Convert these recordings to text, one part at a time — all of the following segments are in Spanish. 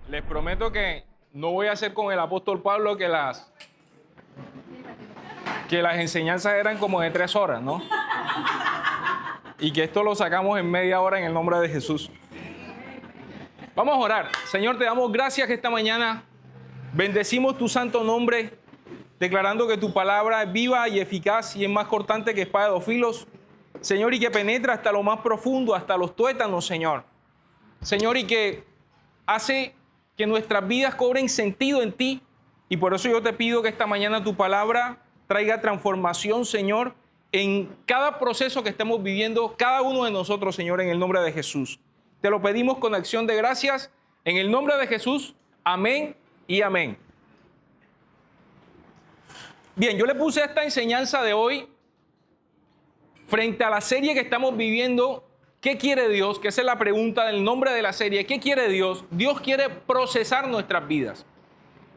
Les prometo que no voy a hacer con el apóstol Pablo que las enseñanzas eran como de 3 horas, ¿no? Y que esto lo sacamos en media hora en el nombre de Jesús. Vamos a orar. Señor, te damos gracias que esta mañana bendecimos tu santo nombre, declarando que tu palabra es viva y eficaz y es más cortante que espada de 2 filos. Señor, y que penetra hasta lo más profundo, hasta los tuétanos, Señor. Señor, y que hace que nuestras vidas cobren sentido en ti. Y por eso yo te pido que esta mañana tu palabra traiga transformación, Señor, en cada proceso que estemos viviendo, cada uno de nosotros, Señor, en el nombre de Jesús. Te lo pedimos con acción de gracias, en el nombre de Jesús. Amén y amén. Bien, yo le puse esta enseñanza de hoy frente a la serie que estamos viviendo. ¿Qué quiere Dios? Que esa es la pregunta del nombre de la serie. ¿Qué quiere Dios? Dios quiere procesar nuestras vidas.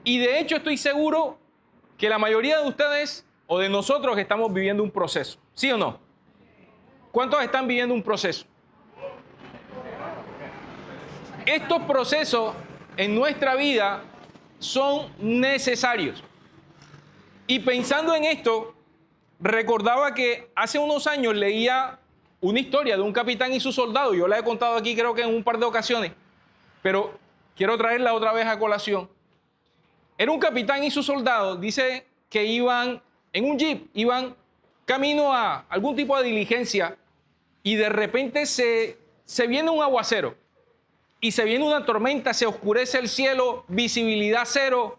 Y de hecho estoy seguro que la mayoría de ustedes o de nosotros estamos viviendo un proceso. ¿Sí o no? ¿Cuántos están viviendo un proceso? Estos procesos en nuestra vida son necesarios. Y pensando en esto, recordaba que hace unos años leía una historia de un capitán y su soldado. Yo la he contado aquí creo que en un par de ocasiones, pero quiero traerla otra vez a colación. Era un capitán y su soldado, dice que iban en un jeep, iban camino a algún tipo de diligencia y de repente se viene un aguacero y se viene una tormenta, se oscurece el cielo, visibilidad cero.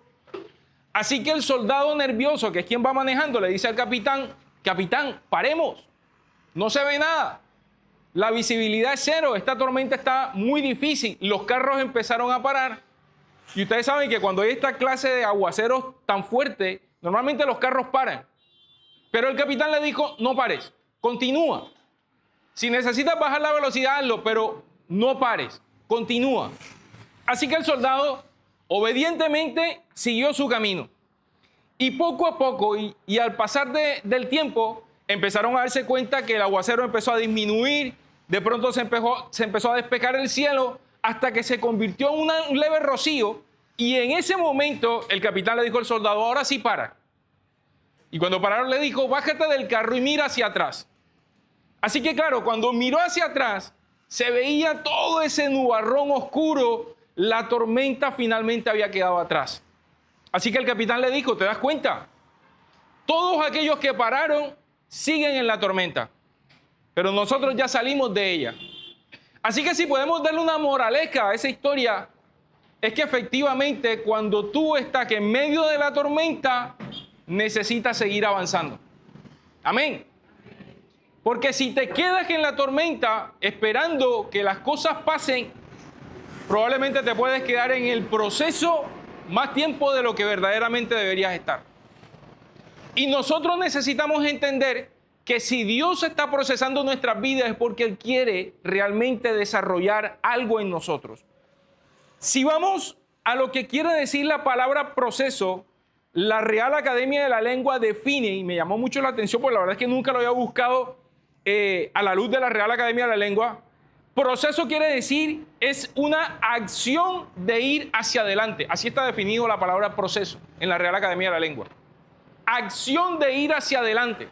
Así que el soldado nervioso, que es quien va manejando, le dice al capitán: capitán, paremos. No se ve nada. La visibilidad es cero. Esta tormenta está muy difícil. Los carros empezaron a parar. Y ustedes saben que cuando hay esta clase de aguaceros tan fuertes, normalmente los carros paran. Pero el capitán le dijo: no pares, continúa. Si necesitas bajar la velocidad, hazlo, pero no pares, continúa. Así que el soldado obedientemente siguió su camino. Y poco a poco, y al pasar del tiempo, empezaron a darse cuenta que el aguacero empezó a disminuir, de pronto se empezó a despejar el cielo hasta que se convirtió en un leve rocío, y en ese momento el capitán le dijo al soldado: ahora sí para. Y cuando pararon le dijo: bájate del carro y mira hacia atrás. Así que claro, cuando miró hacia atrás, se veía todo ese nubarrón oscuro, la tormenta finalmente había quedado atrás. Así que el capitán le dijo: ¿te das cuenta? Todos aquellos que pararon siguen en la tormenta, pero nosotros ya salimos de ella. Así que si podemos darle una moraleja a esa historia, es que efectivamente cuando tú estás en medio de la tormenta, necesitas seguir avanzando. Amén. Porque si te quedas en la tormenta esperando que las cosas pasen, probablemente te puedes quedar en el proceso más tiempo de lo que verdaderamente deberías estar. Y nosotros necesitamos entender que si Dios está procesando nuestras vidas es porque Él quiere realmente desarrollar algo en nosotros. Si vamos a lo que quiere decir la palabra proceso, la Real Academia de la Lengua define, y me llamó mucho la atención porque la verdad es que nunca lo había buscado a la luz de la Real Academia de la Lengua. Proceso quiere decir, es una acción de ir hacia adelante. Así está definido la palabra proceso en la Real Academia de la Lengua. Acción de ir hacia adelante.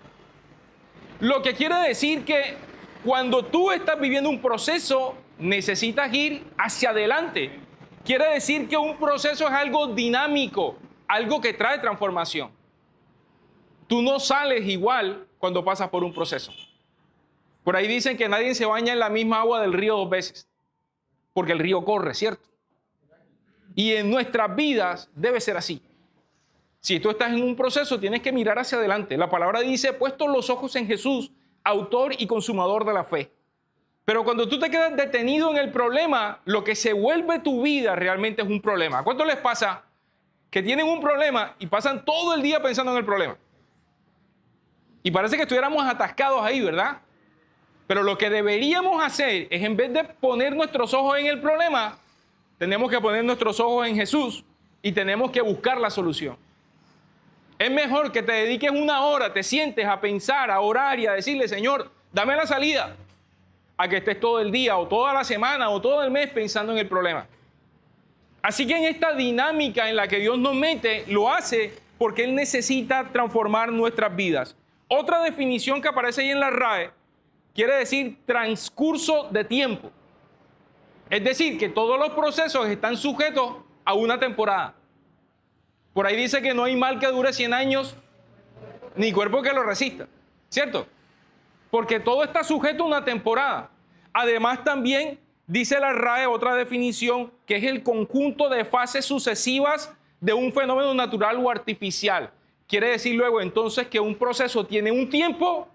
Lo que quiere decir que cuando tú estás viviendo un proceso, necesitas ir hacia adelante. Quiere decir que un proceso es algo dinámico, algo que trae transformación. Tú no sales igual cuando pasas por un proceso. Por ahí dicen que nadie se baña en la misma agua del río 2 veces, porque el río corre, ¿cierto? Y en nuestras vidas debe ser así. Si tú estás en un proceso, tienes que mirar hacia adelante. La palabra dice: puestos los ojos en Jesús, autor y consumador de la fe. Pero cuando tú te quedas detenido en el problema, lo que se vuelve tu vida realmente es un problema. ¿A cuánto les pasa que tienen un problema y pasan todo el día pensando en el problema? Y parece que estuviéramos atascados ahí, ¿verdad? Pero lo que deberíamos hacer es, en vez de poner nuestros ojos en el problema, tenemos que poner nuestros ojos en Jesús y tenemos que buscar la solución. Es mejor que te dediques 1 hora, te sientes a pensar, a orar y a decirle: Señor, dame la salida, a que estés todo el día o toda la semana o todo el mes pensando en el problema. Así que en esta dinámica en la que Dios nos mete, lo hace porque Él necesita transformar nuestras vidas. Otra definición que aparece ahí en la RAE quiere decir transcurso de tiempo. Es decir, que todos los procesos están sujetos a una temporada. Por ahí dice que no hay mal que dure 100 años, ni cuerpo que lo resista, ¿cierto? Porque todo está sujeto a una temporada. Además también dice la RAE, otra definición, que es el conjunto de fases sucesivas de un fenómeno natural o artificial. Quiere decir luego entonces que un proceso tiene un tiempo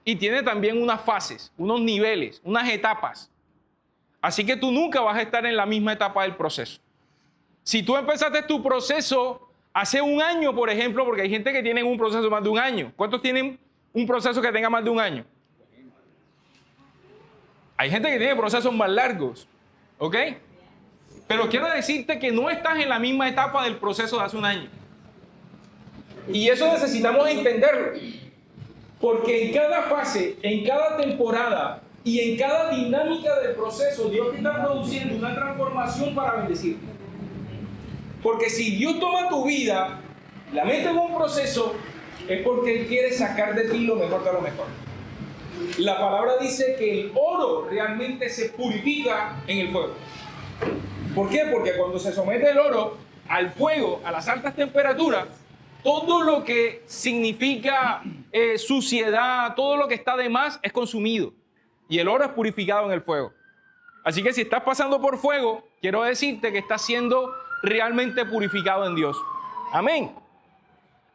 y tiene también unas fases, unos niveles, unas etapas. Así que tú nunca vas a estar en la misma etapa del proceso. Si tú empezaste tu proceso hace un año, por ejemplo, porque hay gente que tiene un proceso de más de un año. ¿Cuántos tienen un proceso que tenga más de un año? Hay gente que tiene procesos más largos, ¿ok? Pero quiero decirte que no estás en la misma etapa del proceso de hace un año. Y eso necesitamos entenderlo. Porque en cada fase, en cada temporada y en cada dinámica del proceso, Dios está produciendo una transformación para bendecirte. Porque si Dios toma tu vida, la mete en un proceso, es porque Él quiere sacar de ti lo mejor de lo mejor. La palabra dice que el oro realmente se purifica en el fuego. ¿Por qué? Porque cuando se somete el oro al fuego, a las altas temperaturas, todo lo que significa suciedad, todo lo que está de más es consumido. Y el oro es purificado en el fuego. Así que si estás pasando por fuego, quiero decirte que estás siendo realmente purificado en Dios. Amén.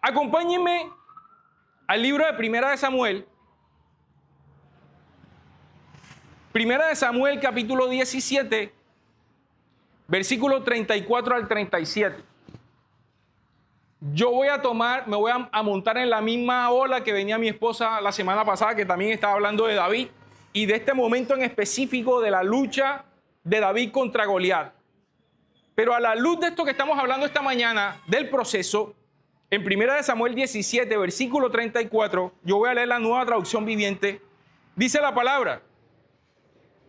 Acompáñenme al libro de Primera de Samuel. Primera de Samuel, capítulo 17, versículo 34 al 37. Yo voy a me voy a montar en la misma ola que venía mi esposa la semana pasada, que también estaba hablando de David, y de este momento en específico de la lucha de David contra Goliat. Pero a la luz de esto que estamos hablando esta mañana, del proceso, en 1 Samuel 17, versículo 34, yo voy a leer la Nueva Traducción Viviente, dice la palabra: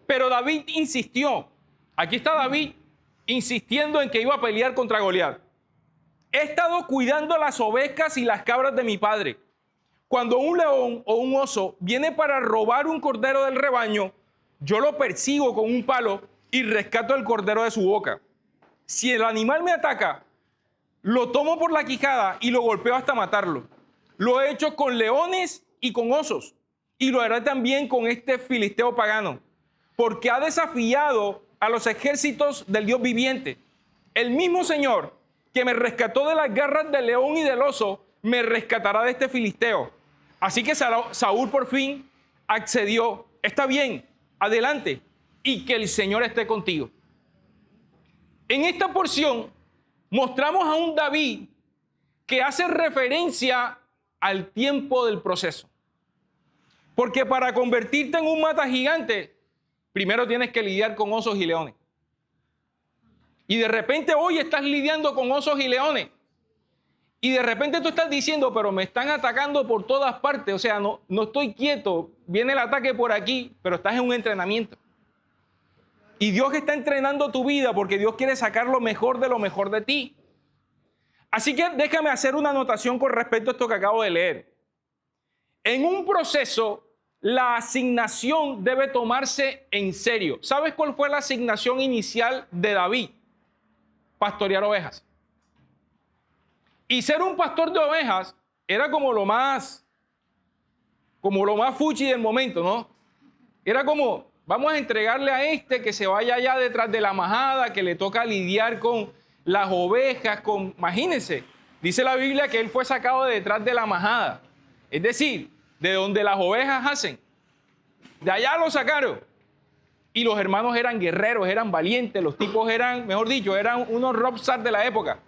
pero David insistió. Aquí está David insistiendo en que iba a pelear contra Goliat. He estado cuidando las ovejas y las cabras de mi padre. Cuando un león o un oso viene para robar un cordero del rebaño, yo lo persigo con un palo y rescato el cordero de su boca. Si el animal me ataca, lo tomo por la quijada y lo golpeo hasta matarlo. Lo he hecho con leones y con osos, y lo haré también con este filisteo pagano, porque ha desafiado a los ejércitos del Dios viviente. El mismo Señor que me rescató de las garras del león y del oso, me rescatará de este filisteo. Así que Saúl por fin accedió. Está bien, adelante, y que el Señor esté contigo. En esta porción mostramos a un David que hace referencia al tiempo del proceso. Porque para convertirte en un mata gigante, primero tienes que lidiar con osos y leones. Y de repente hoy estás lidiando con osos y leones. Y de repente tú estás diciendo, pero me están atacando por todas partes. O sea, no estoy quieto. Viene el ataque por aquí, pero estás en un entrenamiento. Y Dios está entrenando tu vida porque Dios quiere sacar lo mejor de ti. Así que déjame hacer una anotación con respecto a esto que acabo de leer. En un proceso, la asignación debe tomarse en serio. ¿Sabes cuál fue la asignación inicial de David? Pastorear ovejas. Y ser un pastor de ovejas era como lo más fuchi del momento, ¿no? Era como, vamos a entregarle a este que se vaya allá detrás de la majada, que le toca lidiar con las ovejas, imagínense, dice la Biblia que él fue sacado de detrás de la majada. Es decir, de donde las ovejas hacen. De allá lo sacaron. Y los hermanos eran guerreros, eran valientes, los tipos eran, mejor dicho, eran unos rockstars de la época.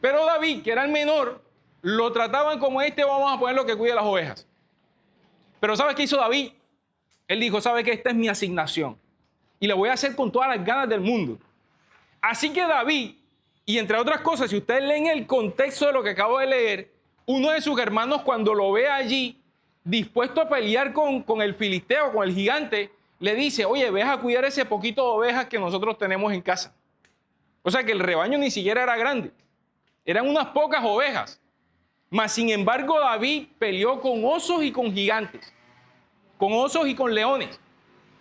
Pero David, que era el menor, lo trataban como vamos a ponerlo que cuide las ovejas. Pero ¿sabes qué hizo David? Él dijo, ¿sabe qué? Esta es mi asignación. Y la voy a hacer con todas las ganas del mundo. Así que David, y entre otras cosas, si ustedes leen el contexto de lo que acabo de leer, uno de sus hermanos cuando lo ve allí, dispuesto a pelear con el filisteo, con el gigante, le dice, oye, ves a cuidar ese poquito de ovejas que nosotros tenemos en casa. O sea que el rebaño ni siquiera era grande. Eran unas pocas ovejas. Mas, sin embargo, David peleó con osos y con gigantes. Con osos y con leones.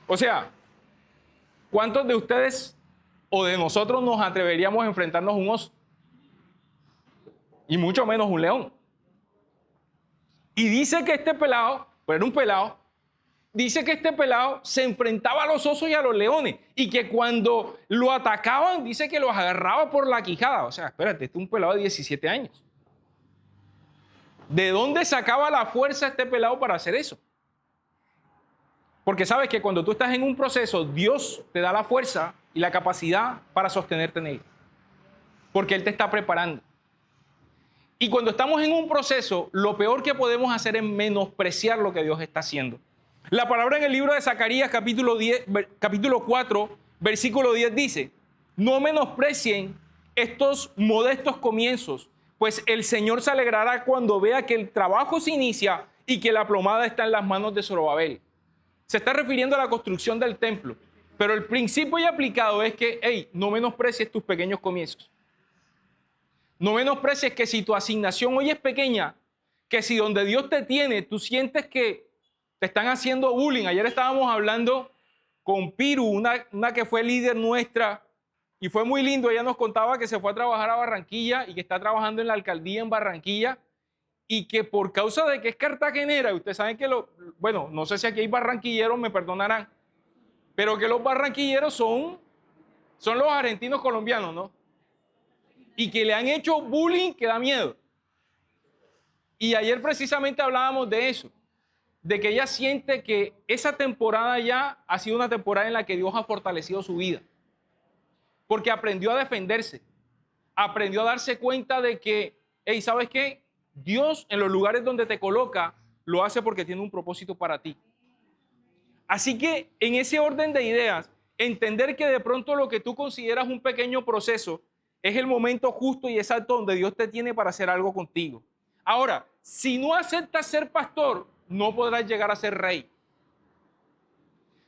O sea, ¿cuántos de ustedes o de nosotros nos atreveríamos a enfrentarnos a un oso? Y mucho menos un león. Y dice que este pelado, pues era un pelado, dice que este pelado se enfrentaba a los osos y a los leones. Y que cuando lo atacaban, dice que los agarraba por la quijada. O sea, espérate, este es un pelado de 17 años. ¿De dónde sacaba la fuerza este pelado para hacer eso? Porque sabes que cuando tú estás en un proceso, Dios te da la fuerza y la capacidad para sostenerte en él. Porque Él te está preparando. Y cuando estamos en un proceso, lo peor que podemos hacer es menospreciar lo que Dios está haciendo. La palabra en el libro de Zacarías, capítulo 4, versículo 10 dice: no menosprecien estos modestos comienzos, pues el Señor se alegrará cuando vea que el trabajo se inicia y que la plomada está en las manos de Zorobabel. Se está refiriendo a la construcción del templo, pero el principio ya aplicado es que, hey, no menosprecies tus pequeños comienzos. No menosprecies que si tu asignación hoy es pequeña, que si donde Dios te tiene, tú sientes que te están haciendo bullying. Ayer estábamos hablando con Piru, una que fue líder nuestra, y fue muy lindo. Ella nos contaba que se fue a trabajar a Barranquilla y que está trabajando en la alcaldía en Barranquilla, y que por causa de que es cartagenera, ustedes saben que bueno, no sé si aquí hay barranquilleros, me perdonarán, pero que los barranquilleros son los argentinos colombianos, ¿no? Y que le han hecho bullying que da miedo. Y ayer precisamente hablábamos de eso, de que ella siente que esa temporada ya ha sido una temporada en la que Dios ha fortalecido su vida, porque aprendió a defenderse, aprendió a darse cuenta de que, hey, ¿sabes qué? Dios en los lugares donde te coloca lo hace porque tiene un propósito para ti. Así que en ese orden de ideas, entender que de pronto lo que tú consideras un pequeño proceso es el momento justo y exacto donde Dios te tiene para hacer algo contigo. Ahora, si no aceptas ser pastor, no podrás llegar a ser rey.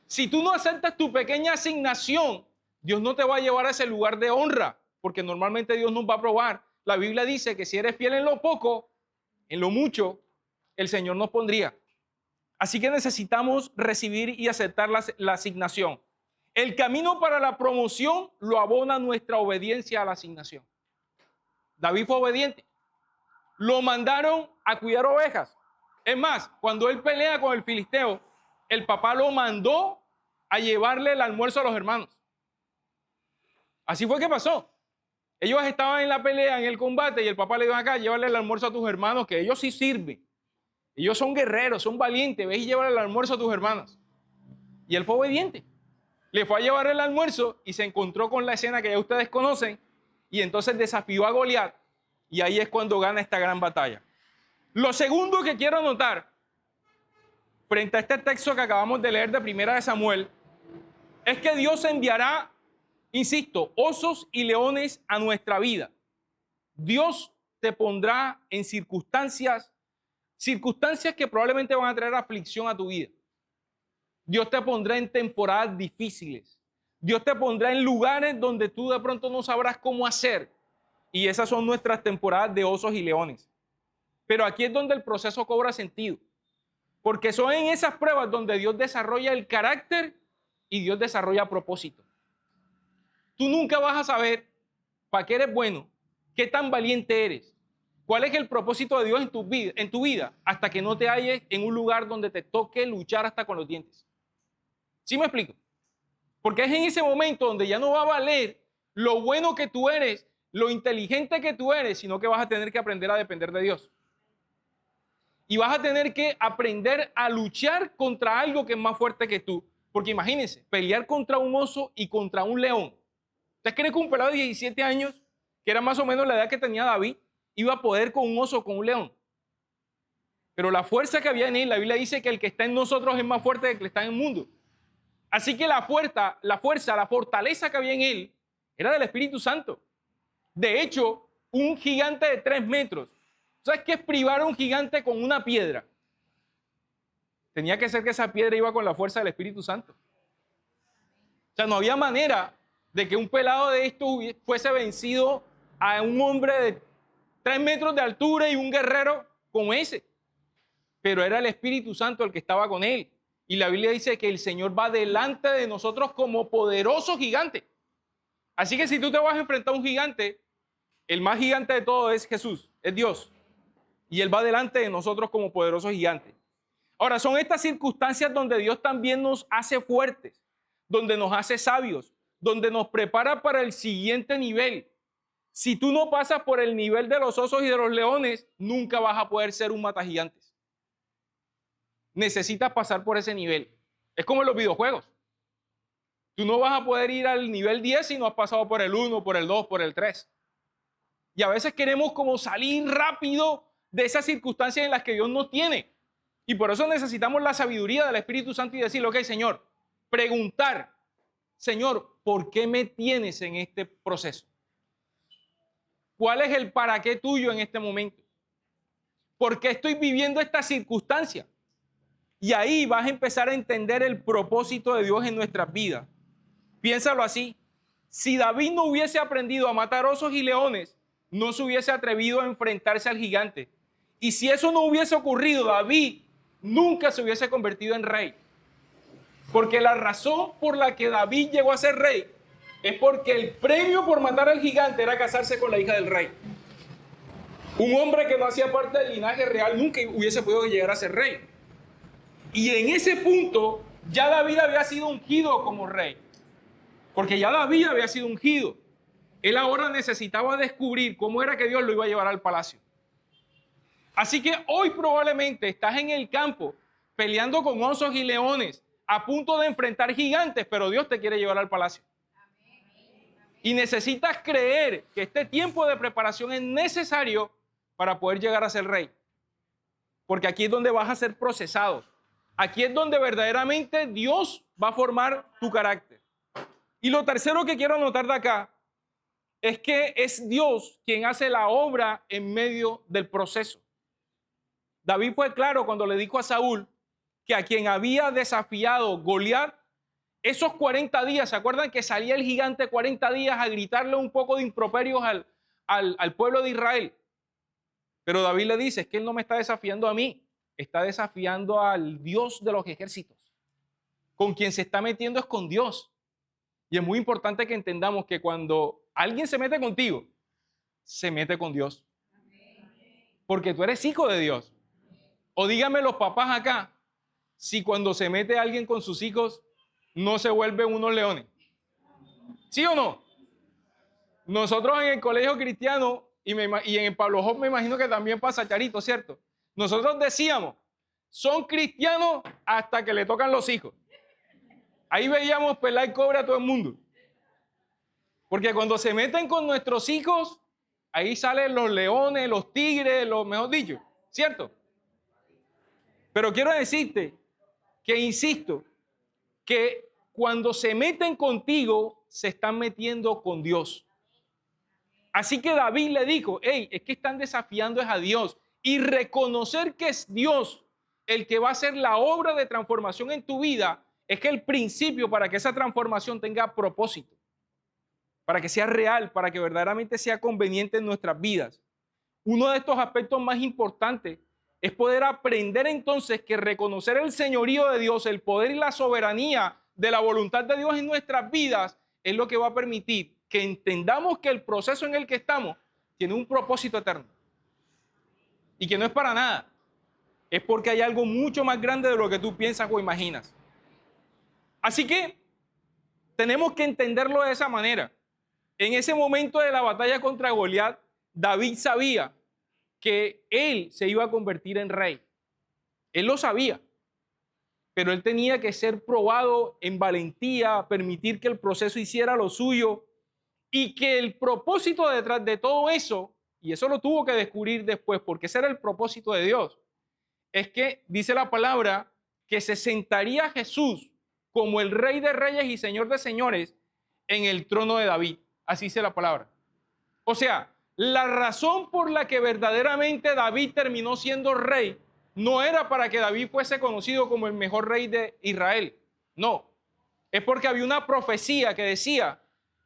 Si tú no aceptas tu pequeña asignación, Dios no te va a llevar a ese lugar de honra, porque normalmente Dios nos va a probar. La Biblia dice que si eres fiel en lo poco, en lo mucho, el Señor nos pondría. Así que necesitamos recibir y aceptar la asignación. El camino para la promoción lo abona nuestra obediencia a la asignación. David fue obediente. Lo mandaron a cuidar ovejas. Es más, cuando él pelea con el filisteo, el papá lo mandó a llevarle el almuerzo a los hermanos. Así fue que pasó. Ellos estaban en la pelea, en el combate, y el papá le dijo: acá, llévale el almuerzo a tus hermanos, que ellos sí sirven. Ellos son guerreros, son valientes, ve y llévale el almuerzo a tus hermanos. Y él fue obediente. Le fue a llevar el almuerzo y se encontró con la escena que ya ustedes conocen, y entonces desafió a Goliat, y ahí es cuando gana esta gran batalla. Lo segundo que quiero notar frente a este texto que acabamos de leer de Primera de Samuel es que Dios enviará, insisto, osos y leones a nuestra vida. Dios te pondrá en circunstancias que probablemente van a traer aflicción a tu vida. Dios te pondrá en temporadas difíciles. Dios te pondrá en lugares donde tú de pronto no sabrás cómo hacer. Y esas son nuestras temporadas de osos y leones. Pero aquí es donde el proceso cobra sentido. Porque son en esas pruebas donde Dios desarrolla el carácter y Dios desarrolla propósito. Tú nunca vas a saber para qué eres bueno, qué tan valiente eres, cuál es el propósito de Dios en tu vida, hasta que no te halles en un lugar donde te toque luchar hasta con los dientes. ¿Sí me explico? Porque es en ese momento donde ya no va a valer lo bueno que tú eres, lo inteligente que tú eres, sino que vas a tener que aprender a depender de Dios. Y vas a tener que aprender a luchar contra algo que es más fuerte que tú. Porque imagínense, pelear contra un oso y contra un león. ¿Ustedes creen que un pelado de 17 años, que era más o menos la edad que tenía David, iba a poder con un oso o con un león? Pero la fuerza que había en él, la Biblia dice que el que está en nosotros es más fuerte que el que está en el mundo. Así que la fortaleza que había en él era del Espíritu Santo. De hecho, un gigante de 3 metros. ¿Sabes qué es privar a un gigante con una piedra? Tenía que ser que esa piedra iba con la fuerza del Espíritu Santo. O sea, no había manera de que un pelado de estos fuese vencido a un hombre de 3 metros de altura y un guerrero como ese. Pero era el Espíritu Santo el que estaba con él. Y la Biblia dice que el Señor va delante de nosotros como poderoso gigante. Así que si tú te vas a enfrentar a un gigante, el más gigante de todo es Jesús, es Dios. Y Él va delante de nosotros como poderoso gigante. Ahora, son estas circunstancias donde Dios también nos hace fuertes, donde nos hace sabios, donde nos prepara para el siguiente nivel. Si tú no pasas por el nivel de los osos y de los leones, nunca vas a poder ser un matagigantes. Necesitas pasar por ese nivel. Es como en los videojuegos. Tú no vas a poder ir al nivel 10 si no has pasado por el 1, por el 2, por el 3. Y a veces queremos como salir rápido de esas circunstancias en las que Dios nos tiene. Y por eso necesitamos la sabiduría del Espíritu Santo y decirle, ok, Señor, preguntar, Señor, ¿por qué me tienes en este proceso? ¿Cuál es el para qué tuyo en este momento? ¿Por qué estoy viviendo esta circunstancia? Y ahí vas a empezar a entender el propósito de Dios en nuestras vidas. Piénsalo así. Si David no hubiese aprendido a matar osos y leones, no se hubiese atrevido a enfrentarse al gigante. Y si eso no hubiese ocurrido, David nunca se hubiese convertido en rey. Porque la razón por la que David llegó a ser rey es porque el premio por matar al gigante era casarse con la hija del rey. Un hombre que no hacía parte del linaje real nunca hubiese podido llegar a ser rey. Y en ese punto ya David había sido ungido como rey. Porque ya David había sido ungido. Él ahora necesitaba descubrir cómo era que Dios lo iba a llevar al palacio. Así que hoy probablemente estás en el campo peleando con osos y leones, a punto de enfrentar gigantes, pero Dios te quiere llevar al palacio. Y necesitas creer que este tiempo de preparación es necesario para poder llegar a ser rey. Porque aquí es donde vas a ser procesado. Aquí es donde verdaderamente Dios va a formar tu carácter. Y lo tercero que quiero anotar de acá es que es Dios quien hace la obra en medio del proceso. David fue claro cuando le dijo a Saúl que a quien había desafiado Goliat, esos 40 días, ¿se acuerdan que salía el gigante 40 días a gritarle un poco de improperios al pueblo de Israel? Pero David le dice, es que él no me está desafiando a mí, está desafiando al Dios de los ejércitos. Con quien se está metiendo es con Dios. Y es muy importante que entendamos que cuando alguien se mete contigo, se mete con Dios. Porque tú eres hijo de Dios. O díganme los papás acá, si cuando se mete alguien con sus hijos, no se vuelven unos leones. ¿Sí o no? Nosotros en el colegio cristiano y en el Pablo Job me imagino que también pasa, Charito, ¿cierto? Nosotros decíamos, son cristianos hasta que le tocan los hijos. Ahí veíamos pelar cobre a todo el mundo. Porque cuando se meten con nuestros hijos, ahí salen los leones, los tigres, los mejor dicho, ¿cierto? Pero quiero decirte que, insisto, que cuando se meten contigo, se están metiendo con Dios. Así que David le dijo, hey, es que están desafiando a Dios. Y reconocer que es Dios el que va a hacer la obra de transformación en tu vida, es que el principio para que esa transformación tenga propósito, para que sea real, para que verdaderamente sea conveniente en nuestras vidas. Uno de estos aspectos más importantes es poder aprender entonces que reconocer el señorío de Dios, el poder y la soberanía de la voluntad de Dios en nuestras vidas es lo que va a permitir que entendamos que el proceso en el que estamos tiene un propósito eterno y que no es para nada. Es porque hay algo mucho más grande de lo que tú piensas o imaginas. Así que tenemos que entenderlo de esa manera. En ese momento de la batalla contra Goliat, David sabía que él se iba a convertir en rey. Él lo sabía, pero él tenía que ser probado en valentía, permitir que el proceso hiciera lo suyo y que el propósito detrás de todo eso, y eso lo tuvo que descubrir después, porque ese era el propósito de Dios, es que dice la palabra que se sentaría Jesús como el Rey de Reyes y Señor de Señores en el trono de David. Así dice la palabra. O sea, la razón por la que verdaderamente David terminó siendo rey no era para que David fuese conocido como el mejor rey de Israel. No, es porque había una profecía que decía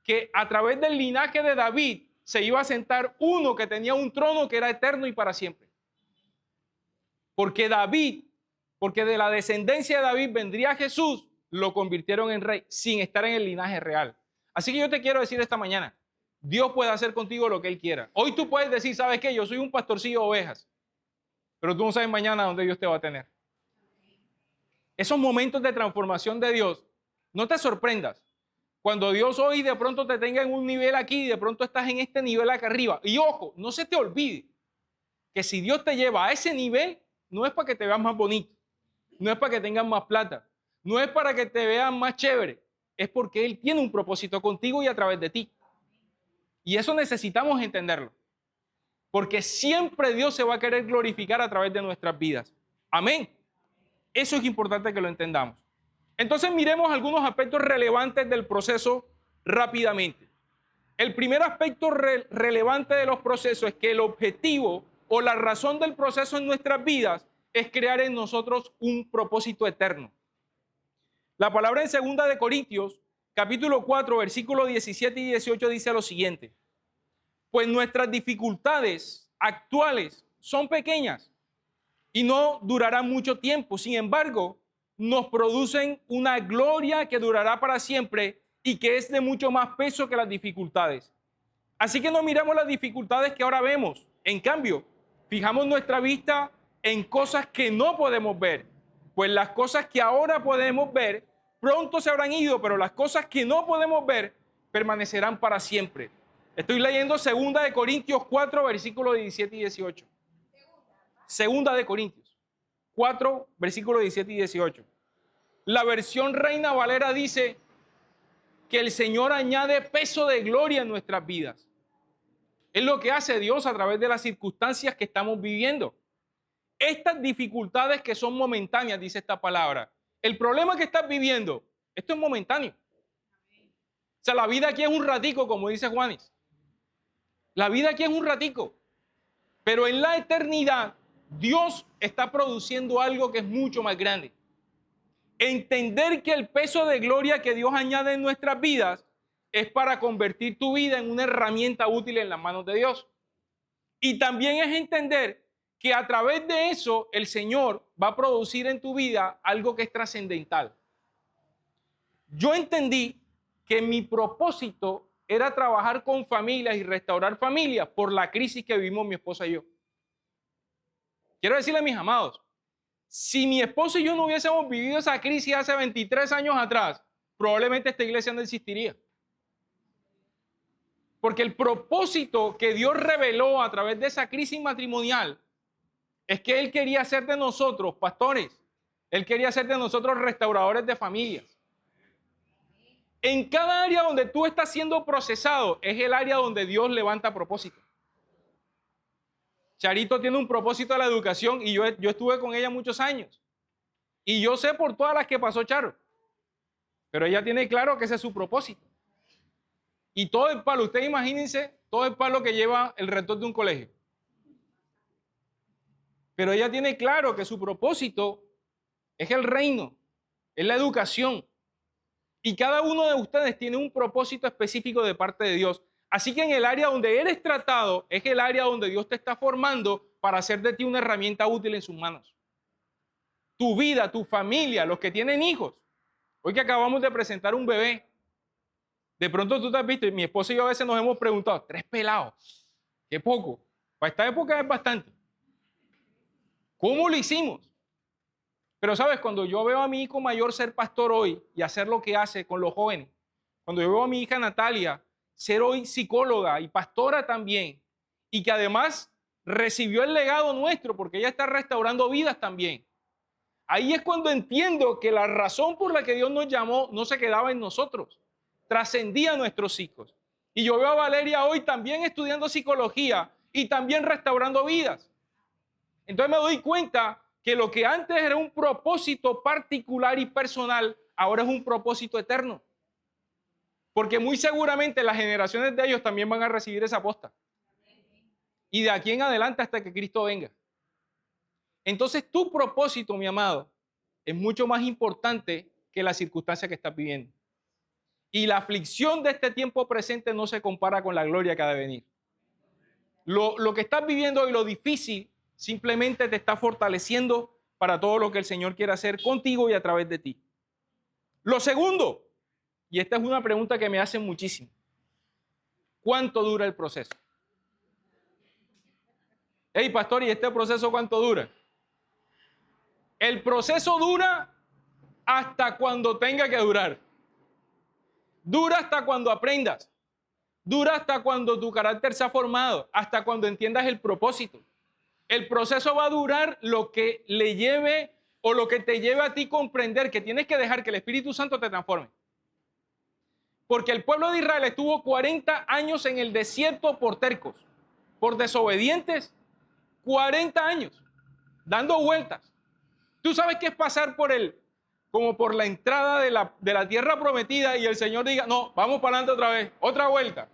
que a través del linaje de David se iba a sentar uno que tenía un trono que era eterno y para siempre. Porque de la descendencia de David vendría Jesús, lo convirtieron en rey sin estar en el linaje real. Así que yo te quiero decir esta mañana, Dios puede hacer contigo lo que Él quiera. Hoy tú puedes decir, ¿sabes qué? Yo soy un pastorcillo de ovejas, pero tú no sabes mañana dónde Dios te va a tener. Esos momentos de transformación de Dios, no te sorprendas. Cuando Dios hoy de pronto te tenga en un nivel aquí y de pronto estás en este nivel acá arriba. Y ojo, no se te olvide que si Dios te lleva a ese nivel, no es para que te veas más bonito, no es para que tengas más plata, no es para que te veas más chévere, es porque Él tiene un propósito contigo y a través de ti. Y eso necesitamos entenderlo, porque siempre Dios se va a querer glorificar a través de nuestras vidas. Amén. Eso es importante que lo entendamos. Entonces miremos algunos aspectos relevantes del proceso rápidamente. El primer aspecto relevante de los procesos es que el objetivo o la razón del proceso en nuestras vidas es crear en nosotros un propósito eterno. La palabra en 2 de Corintios, capítulo 4, versículos 17 y 18 dice lo siguiente: pues nuestras dificultades actuales son pequeñas y no durarán mucho tiempo. Sin embargo, nos producen una gloria que durará para siempre y que es de mucho más peso que las dificultades. Así que no miramos las dificultades que ahora vemos. En cambio, fijamos nuestra vista en cosas que no podemos ver. Pues las cosas que ahora podemos ver pronto se habrán ido, pero las cosas que no podemos ver permanecerán para siempre. Estoy leyendo 2 de Corintios 4, versículos 17 y 18. 2 de Corintios 4, versículos 17 y 18. La versión Reina Valera dice que el Señor añade peso de gloria en nuestras vidas. Es lo que hace Dios a través de las circunstancias que estamos viviendo. Estas dificultades que son momentáneas, dice esta palabra. El problema que estás viviendo, esto es momentáneo. O sea, la vida aquí es un ratico, como dice Juanes. La vida aquí es un ratico. Pero en la eternidad, Dios está produciendo algo que es mucho más grande. Entender que el peso de gloria que Dios añade en nuestras vidas es para convertir tu vida en una herramienta útil en las manos de Dios. Y también es entender que a través de eso el Señor va a producir en tu vida algo que es trascendental. Yo entendí que mi propósito era trabajar con familias y restaurar familias por la crisis que vivimos mi esposa y yo. Quiero decirle a mis amados, si mi esposo y yo no hubiésemos vivido esa crisis hace 23 años atrás, probablemente esta iglesia no existiría. Porque el propósito que Dios reveló a través de esa crisis matrimonial es que Él quería hacer de nosotros pastores. Él quería hacer de nosotros restauradores de familias. En cada área donde tú estás siendo procesado es el área donde Dios levanta propósito. Charito tiene un propósito de la educación y yo estuve con ella muchos años. Y yo sé por todas las que pasó Charo. Pero ella tiene claro que ese es su propósito. Y todo el palo, ustedes imagínense, todo el palo que lleva el rector de un colegio. Pero ella tiene claro que su propósito es el reino, es la educación. Y cada uno de ustedes tiene un propósito específico de parte de Dios. Así que en el área donde eres tratado es el área donde Dios te está formando para hacer de ti una herramienta útil en sus manos. Tu vida, tu familia, los que tienen hijos. Hoy que acabamos de presentar un bebé, de pronto tú te has visto, y mi esposa y yo a veces nos hemos preguntado, 3 pelados, qué poco. Para esta época es bastante. ¿Cómo lo hicimos? Pero sabes, cuando yo veo a mi hijo mayor ser pastor hoy y hacer lo que hace con los jóvenes, cuando yo veo a mi hija Natalia ser hoy psicóloga y pastora también, y que además recibió el legado nuestro porque ella está restaurando vidas también. Ahí es cuando entiendo que la razón por la que Dios nos llamó no se quedaba en nosotros, trascendía a nuestros hijos. Y yo veo a Valeria hoy también estudiando psicología y también restaurando vidas. Entonces me doy cuenta que lo que antes era un propósito particular y personal, ahora es un propósito eterno. Porque muy seguramente las generaciones de ellos también van a recibir esa posta. Y de aquí en adelante hasta que Cristo venga. Entonces tu propósito, mi amado, es mucho más importante que la circunstancia que estás viviendo. Y la aflicción de este tiempo presente no se compara con la gloria que ha de venir. Lo que estás viviendo hoy, lo difícil, simplemente te está fortaleciendo para todo lo que el Señor quiere hacer contigo y a través de ti. Lo segundo, y esta es una pregunta que me hacen muchísimo. ¿Cuánto dura el proceso? Hey, pastor, ¿y este proceso cuánto dura? El proceso dura hasta cuando tenga que durar. Dura hasta cuando aprendas. Dura hasta cuando tu carácter se ha formado, hasta cuando entiendas el propósito. El proceso va a durar lo que le lleve o lo que te lleve a ti comprender que tienes que dejar que el Espíritu Santo te transforme. Porque el pueblo de Israel estuvo 40 años en el desierto por tercos, por desobedientes, 40 años, dando vueltas. Tú sabes qué es pasar como por la entrada de la tierra prometida y el Señor diga, no, vamos para adelante otra vez, otra vuelta.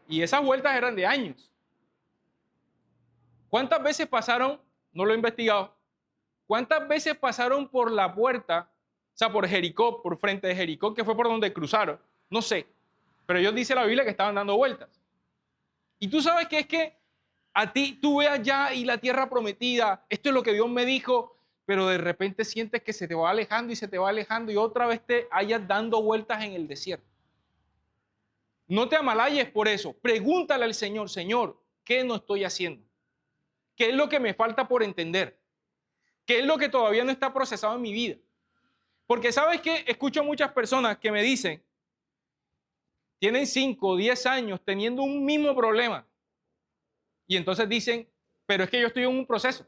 Y esas vueltas eran de años. ¿Cuántas veces pasaron? No lo he investigado. ¿Cuántas veces pasaron por la puerta, o sea, por Jericó, por frente de Jericó, que fue por donde cruzaron? No sé. Pero ellos dice la Biblia que estaban dando vueltas. Y tú sabes que es que a ti, tú veas ya y la tierra prometida, esto es lo que Dios me dijo, pero de repente sientes que se te va alejando y se te va alejando y otra vez te hayas dando vueltas en el desierto. No te amalayes por eso. Pregúntale al Señor, Señor, ¿qué no estoy haciendo? ¿Qué es lo que me falta por entender? ¿Qué es lo que todavía no está procesado en mi vida? Porque sabes que escucho muchas personas que me dicen, tienen 5 o 10 años teniendo un mismo problema. Y entonces dicen, pero es que yo estoy en un proceso.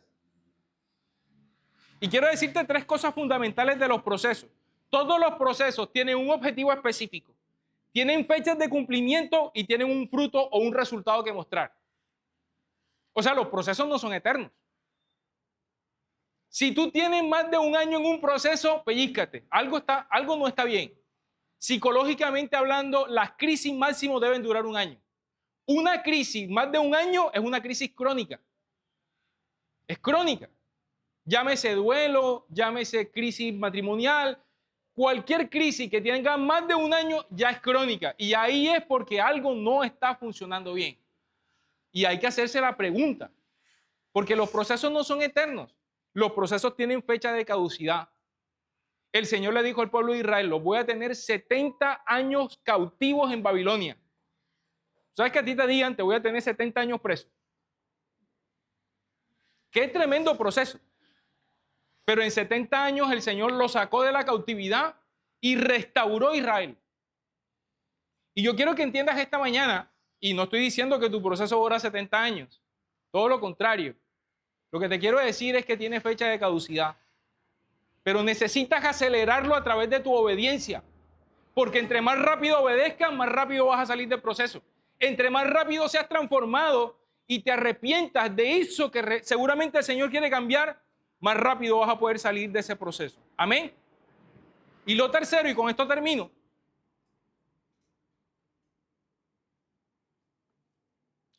Y quiero decirte 3 cosas fundamentales de los procesos. Todos los procesos tienen un objetivo específico. Tienen fechas de cumplimiento y tienen un fruto o un resultado que mostrar. O sea, los procesos no son eternos. Si tú tienes más de un año en un proceso, pellízcate. Algo no está bien. Psicológicamente hablando, las crisis máximo deben durar un año. Una crisis más de un año es una crisis crónica. Es crónica. Llámese duelo, llámese crisis matrimonial. Cualquier crisis que tenga más de un año ya es crónica. Y ahí es porque algo no está funcionando bien. Y hay que hacerse la pregunta. Porque los procesos no son eternos. Los procesos tienen fecha de caducidad. El Señor le dijo al pueblo de Israel, los voy a tener 70 años cautivos en Babilonia. ¿Sabes que a ti te digan, te voy a tener 70 años preso? Qué tremendo proceso. Pero en 70 años el Señor lo sacó de la cautividad y restauró a Israel. Y yo quiero que entiendas esta mañana, y no estoy diciendo que tu proceso dura 70 años, todo lo contrario. Lo que te quiero decir es que tiene fecha de caducidad. Pero necesitas acelerarlo a través de tu obediencia. Porque entre más rápido obedezcas, más rápido vas a salir del proceso. Entre más rápido seas transformado y te arrepientas de eso que seguramente el Señor quiere cambiar, más rápido vas a poder salir de ese proceso. Amén. Y lo tercero, y con esto termino.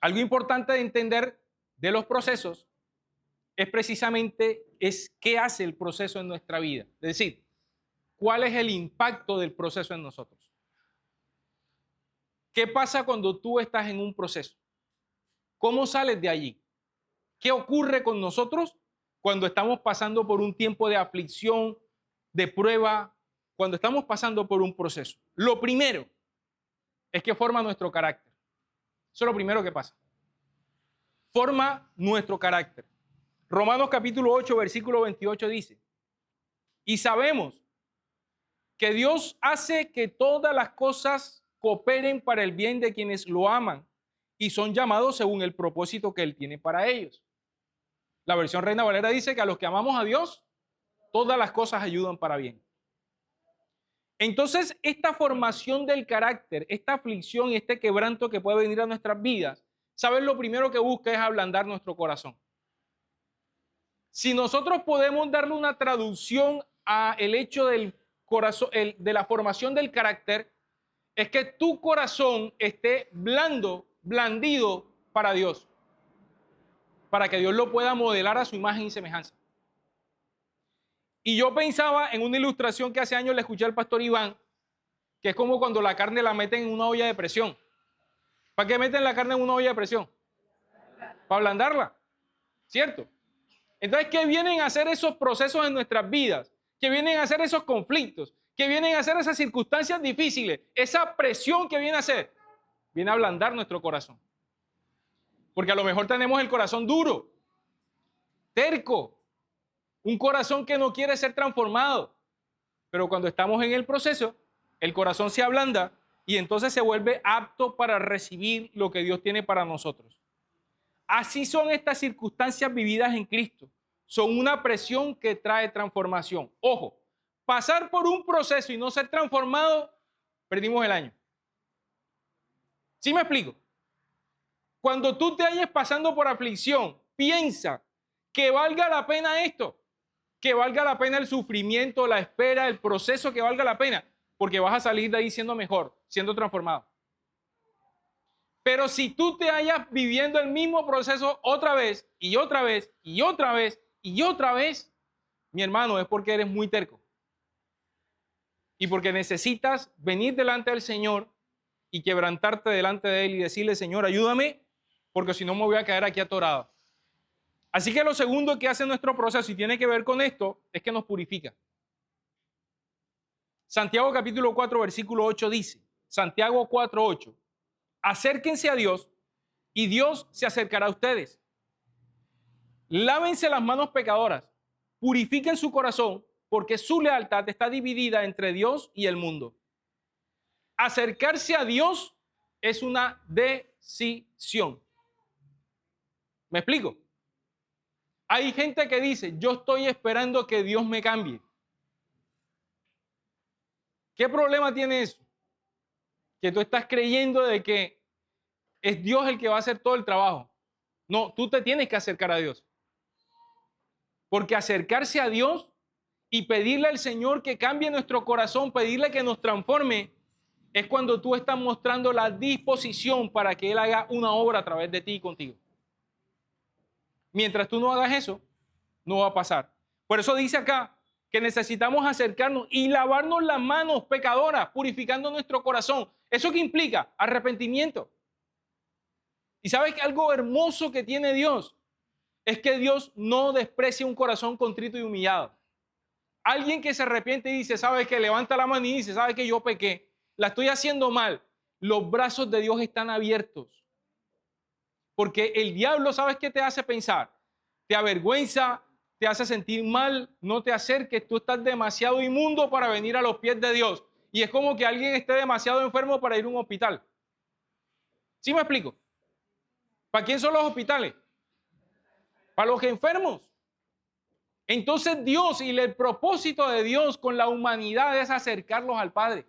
Algo importante de entender de los procesos es precisamente qué hace el proceso en nuestra vida. Es decir, cuál es el impacto del proceso en nosotros. ¿Qué pasa cuando tú estás en un proceso? ¿Cómo sales de allí? ¿Qué ocurre con nosotros cuando estamos pasando por un tiempo de aflicción, de prueba, cuando estamos pasando por un proceso? Lo primero es que forma nuestro carácter. Eso es lo primero que pasa. Forma nuestro carácter. Romanos capítulo 8, versículo 28 dice, y sabemos que Dios hace que todas las cosas cooperen para el bien de quienes lo aman y son llamados según el propósito que Él tiene para ellos. La versión Reina Valera dice que a los que amamos a Dios, todas las cosas ayudan para bien. Entonces, esta formación del carácter, esta aflicción y este quebranto que puede venir a nuestras vidas, ¿sabes? Lo primero que busca es ablandar nuestro corazón. Si nosotros podemos darle una traducción a el hecho del corazón, de la formación del carácter, es que tu corazón esté blandido para Dios, para que Dios lo pueda modelar a su imagen y semejanza. Y yo pensaba en una ilustración que hace años le escuché al pastor Iván, que es como cuando la carne la meten en una olla de presión. ¿Para qué meten la carne en una olla de presión? Para ablandarla, ¿cierto? Entonces, ¿qué vienen a hacer esos procesos en nuestras vidas? ¿Qué vienen a hacer esos conflictos? ¿Qué vienen a hacer esas circunstancias difíciles? Esa presión que viene a hacer, viene a ablandar nuestro corazón. Porque a lo mejor tenemos el corazón duro, terco, un corazón que no quiere ser transformado. Pero cuando estamos en el proceso, el corazón se ablanda y entonces se vuelve apto para recibir lo que Dios tiene para nosotros. Así son estas circunstancias vividas en Cristo. Son una presión que trae transformación. Ojo, pasar por un proceso y no ser transformado, perdimos el año. ¿Sí me explico? Cuando tú te halles pasando por aflicción, piensa que valga la pena esto, que valga la pena el sufrimiento, la espera, el proceso, que valga la pena, porque vas a salir de ahí siendo mejor, siendo transformado. Pero si tú te hallas viviendo el mismo proceso otra vez y otra vez y otra vez y otra vez, mi hermano, es porque eres muy terco. Y porque necesitas venir delante del Señor y quebrantarte delante de Él y decirle, Señor, ayúdame, porque si no me voy a quedar aquí atorado. Así que lo segundo que hace nuestro proceso y tiene que ver con esto es que nos purifica. Santiago capítulo 4, versículo 8 dice, Santiago 4, 8, acérquense a Dios y Dios se acercará a ustedes. Lávense las manos pecadoras, purifiquen su corazón, porque su lealtad está dividida entre Dios y el mundo. Acercarse a Dios es una decisión. ¿Me explico? Hay gente que dice, yo estoy esperando que Dios me cambie. ¿Qué problema tiene eso? Que tú estás creyendo de que es Dios el que va a hacer todo el trabajo. No, tú te tienes que acercar a Dios. Porque acercarse a Dios y pedirle al Señor que cambie nuestro corazón, pedirle que nos transforme, es cuando tú estás mostrando la disposición para que Él haga una obra a través de ti y contigo. Mientras tú no hagas eso, no va a pasar. Por eso dice acá que necesitamos acercarnos y lavarnos las manos pecadoras, purificando nuestro corazón. ¿Eso qué implica? Arrepentimiento. ¿Y sabes que algo hermoso que tiene Dios? Es que Dios no desprecia un corazón contrito y humillado. Alguien que se arrepiente y dice, ¿sabes qué? Levanta la mano y dice, ¿sabes que yo pequé? La estoy haciendo mal. Los brazos de Dios están abiertos. Porque el diablo, ¿sabes qué te hace pensar? Te avergüenza, te hace sentir mal, no te acerques, tú estás demasiado inmundo para venir a los pies de Dios. Y es como que alguien esté demasiado enfermo para ir a un hospital. ¿Sí me explico? ¿Para quién son los hospitales? Para los enfermos. Entonces Dios y el propósito de Dios con la humanidad es acercarlos al Padre.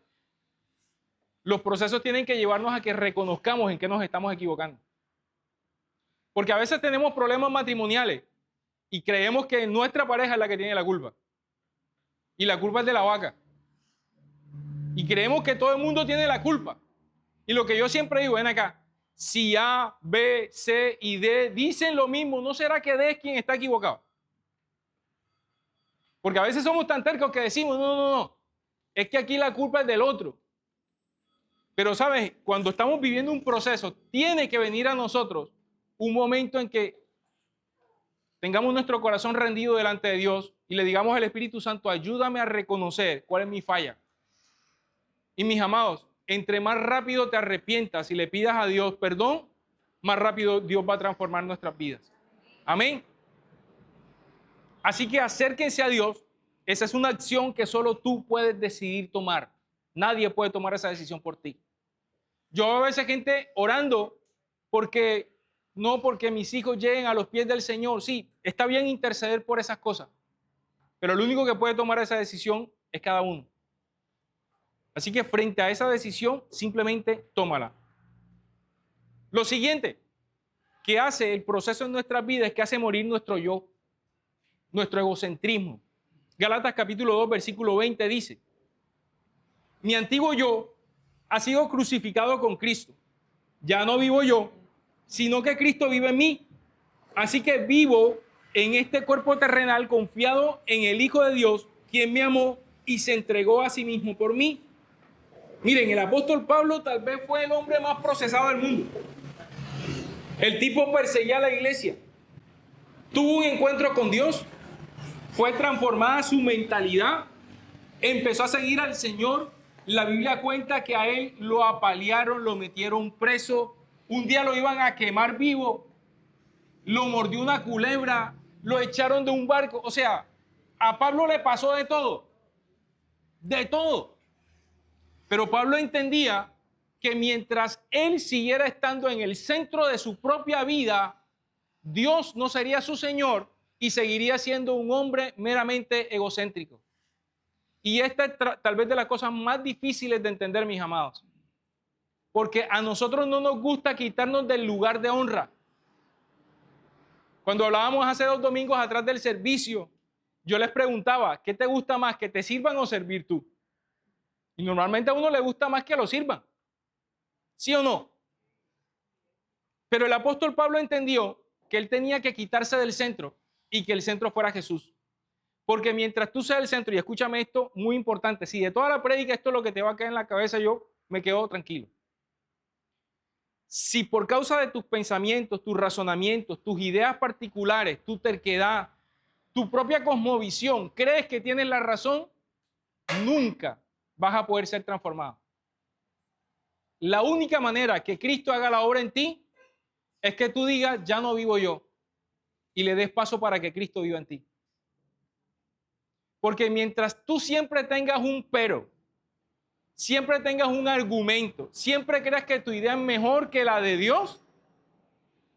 Los procesos tienen que llevarnos a que reconozcamos en qué nos estamos equivocando. Porque a veces tenemos problemas matrimoniales y creemos que nuestra pareja es la que tiene la culpa. Y la culpa es de la vaca. Y creemos que todo el mundo tiene la culpa. Y lo que yo siempre digo, ven acá, si A, B, C y D dicen lo mismo, ¿no será que D es quien está equivocado? Porque a veces somos tan tercos que decimos, no, es que aquí la culpa es del otro. Pero, ¿sabes? Cuando estamos viviendo un proceso, tiene que venir a nosotros un momento en que tengamos nuestro corazón rendido delante de Dios y le digamos al Espíritu Santo, ayúdame a reconocer cuál es mi falla. Y mis amados, entre más rápido te arrepientas y le pidas a Dios perdón, más rápido Dios va a transformar nuestras vidas. Amén. Así que acérquense a Dios. Esa es una acción que solo tú puedes decidir tomar. Nadie puede tomar esa decisión por ti. Yo veo a veces gente orando porque mis hijos lleguen a los pies del Señor. Sí, está bien interceder por esas cosas, pero el único que puede tomar esa decisión es cada uno. Así que frente a esa decisión, simplemente tómala. Lo siguiente que hace el proceso en nuestras vidas es que hace morir nuestro yo, nuestro egocentrismo. Gálatas capítulo 2, versículo 20 dice, mi antiguo yo ha sido crucificado con Cristo. Ya no vivo yo, sino que Cristo vive en mí. Así que vivo en este cuerpo terrenal confiado en el Hijo de Dios, quien me amó y se entregó a sí mismo por mí. Miren, el apóstol Pablo tal vez fue el hombre más procesado del mundo. El tipo perseguía a la iglesia. Tuvo un encuentro con Dios. Fue transformada su mentalidad. Empezó a seguir al Señor. La Biblia cuenta que a él lo apalearon, lo metieron preso. Un día lo iban a quemar vivo. Lo mordió una culebra. Lo echaron de un barco. O sea, a Pablo le pasó de todo. De todo. Pero Pablo entendía que mientras él siguiera estando en el centro de su propia vida, Dios no sería su Señor y seguiría siendo un hombre meramente egocéntrico. Y esta es tal vez de las cosas más difíciles de entender, mis amados. Porque a nosotros no nos gusta quitarnos del lugar de honra. Cuando hablábamos hace 2 domingos atrás del servicio, yo les preguntaba, ¿qué te gusta más, que te sirvan o servir tú? Y normalmente a uno le gusta más que lo sirvan. ¿Sí o no? Pero el apóstol Pablo entendió que él tenía que quitarse del centro y que el centro fuera Jesús. Porque mientras tú seas el centro, y escúchame esto, muy importante, si de toda la prédica esto es lo que te va a quedar en la cabeza, yo me quedo tranquilo. Si por causa de tus pensamientos, tus razonamientos, tus ideas particulares, tu terquedad, tu propia cosmovisión, crees que tienes la razón, nunca vas a poder ser transformado. La única manera que Cristo haga la obra en ti es que tú digas, ya no vivo yo, y le des paso para que Cristo viva en ti. Porque mientras tú siempre tengas un pero, siempre tengas un argumento, siempre creas que tu idea es mejor que la de Dios,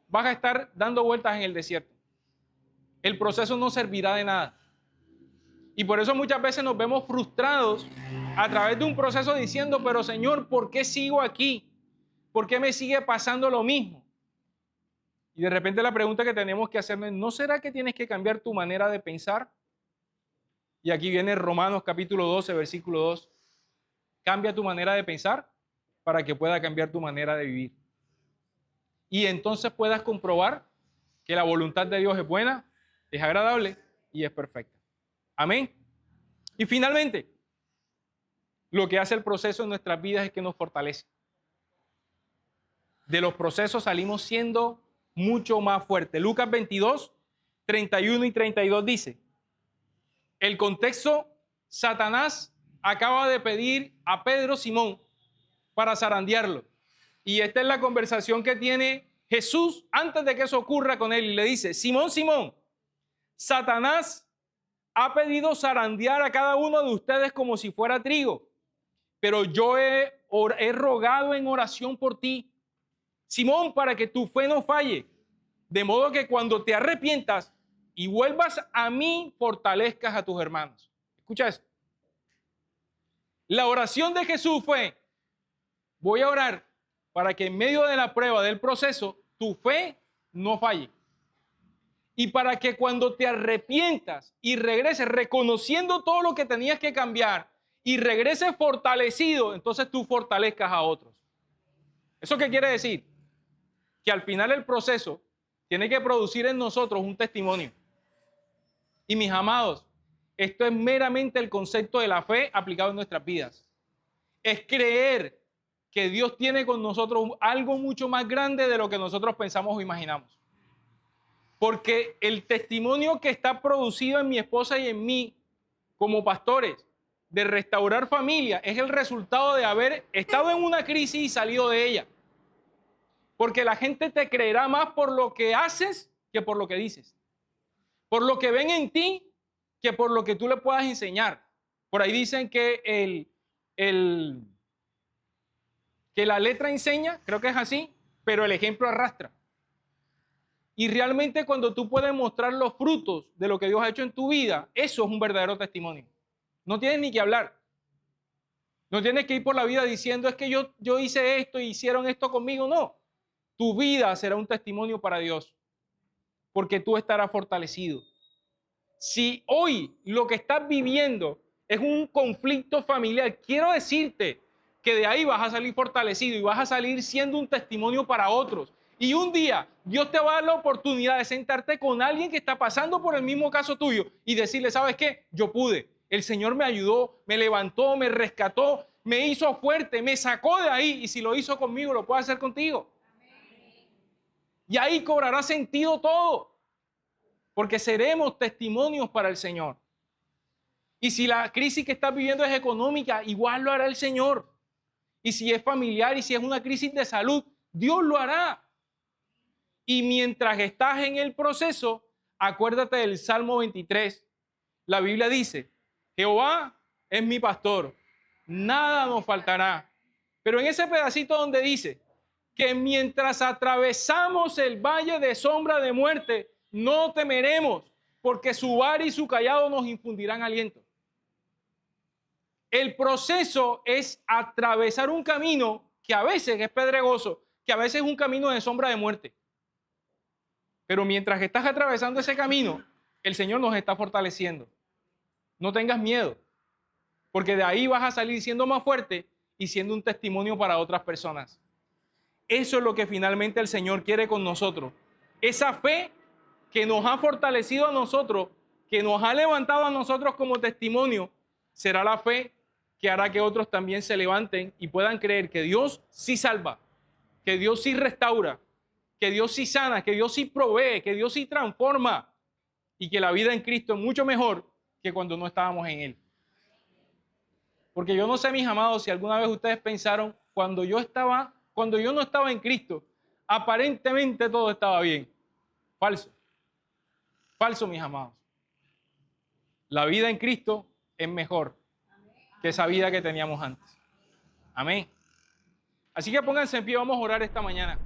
vas a estar dando vueltas en el desierto. El proceso no servirá de nada. Y por eso muchas veces nos vemos frustrados a través de un proceso diciendo, pero Señor, ¿por qué sigo aquí? ¿Por qué me sigue pasando lo mismo? Y de repente la pregunta que tenemos que hacernos es, ¿no será que tienes que cambiar tu manera de pensar? Y aquí viene Romanos capítulo 12, versículo 2. Cambia tu manera de pensar para que pueda cambiar tu manera de vivir. Y entonces puedas comprobar que la voluntad de Dios es buena, es agradable y es perfecta. Amén. Y finalmente, lo que hace el proceso en nuestras vidas es que nos fortalece. De los procesos salimos siendo mucho más fuertes. Lucas 22, 31 y 32 dice, el contexto, Satanás acaba de pedir a Pedro Simón para zarandearlo. Y esta es la conversación que tiene Jesús antes de que eso ocurra con él. Y le dice, Simón, Simón, Satanás ha pedido zarandear a cada uno de ustedes como si fuera trigo. Pero yo he rogado en oración por ti, Simón, para que tu fe no falle. De modo que cuando te arrepientas y vuelvas a mí, fortalezcas a tus hermanos. Escucha esto. La oración de Jesús fue, voy a orar para que en medio de la prueba, del proceso, tu fe no falle. Y para que cuando te arrepientas y regreses reconociendo todo lo que tenías que cambiar y regreses fortalecido, entonces tú fortalezcas a otros. ¿Eso qué quiere decir? Que al final el proceso tiene que producir en nosotros un testimonio. Y mis amados, esto es meramente el concepto de la fe aplicado en nuestras vidas. Es creer que Dios tiene con nosotros algo mucho más grande de lo que nosotros pensamos o imaginamos. Porque el testimonio que está producido en mi esposa y en mí como pastores de restaurar familia es el resultado de haber estado en una crisis y salido de ella. Porque la gente te creerá más por lo que haces que por lo que dices. Por lo que ven en ti que por lo que tú le puedas enseñar. Por ahí dicen que que la letra enseña, creo que es así, pero el ejemplo arrastra. Y realmente cuando tú puedes mostrar los frutos de lo que Dios ha hecho en tu vida, eso es un verdadero testimonio. No tienes ni que hablar. No tienes que ir por la vida diciendo es que yo hice esto y hicieron esto conmigo. No. Tu vida será un testimonio para Dios. Porque tú estarás fortalecido. Si hoy lo que estás viviendo es un conflicto familiar, quiero decirte que de ahí vas a salir fortalecido y vas a salir siendo un testimonio para otros. Y un día Dios te va a dar la oportunidad de sentarte con alguien que está pasando por el mismo caso tuyo y decirle, ¿sabes qué? Yo pude. El Señor me ayudó, me levantó, me rescató, me hizo fuerte, me sacó de ahí, y si lo hizo conmigo, lo puede hacer contigo. Y ahí cobrará sentido todo, porque seremos testimonios para el Señor. Y si la crisis que estás viviendo es económica, igual lo hará el Señor. Y si es familiar y si es una crisis de salud, Dios lo hará. Y mientras estás en el proceso, acuérdate del Salmo 23. La Biblia dice, Jehová es mi pastor, nada nos faltará. Pero en ese pedacito donde dice que mientras atravesamos el valle de sombra de muerte, no temeremos, porque su vara y su cayado nos infundirán aliento. El proceso es atravesar un camino que a veces es pedregoso, que a veces es un camino de sombra de muerte. Pero mientras estás atravesando ese camino, el Señor nos está fortaleciendo. No tengas miedo, porque de ahí vas a salir siendo más fuerte y siendo un testimonio para otras personas. Eso es lo que finalmente el Señor quiere con nosotros. Esa fe que nos ha fortalecido a nosotros, que nos ha levantado a nosotros como testimonio, será la fe que hará que otros también se levanten y puedan creer que Dios sí salva, que Dios sí restaura, que Dios sí sana, que Dios sí provee, que Dios sí transforma y que la vida en Cristo es mucho mejor que cuando no estábamos en Él. Porque yo no sé, mis amados, si alguna vez ustedes pensaron, cuando yo no estaba en Cristo, aparentemente todo estaba bien. Falso. Falso, mis amados. La vida en Cristo es mejor que esa vida que teníamos antes. Amén. Así que pónganse en pie, vamos a orar esta mañana.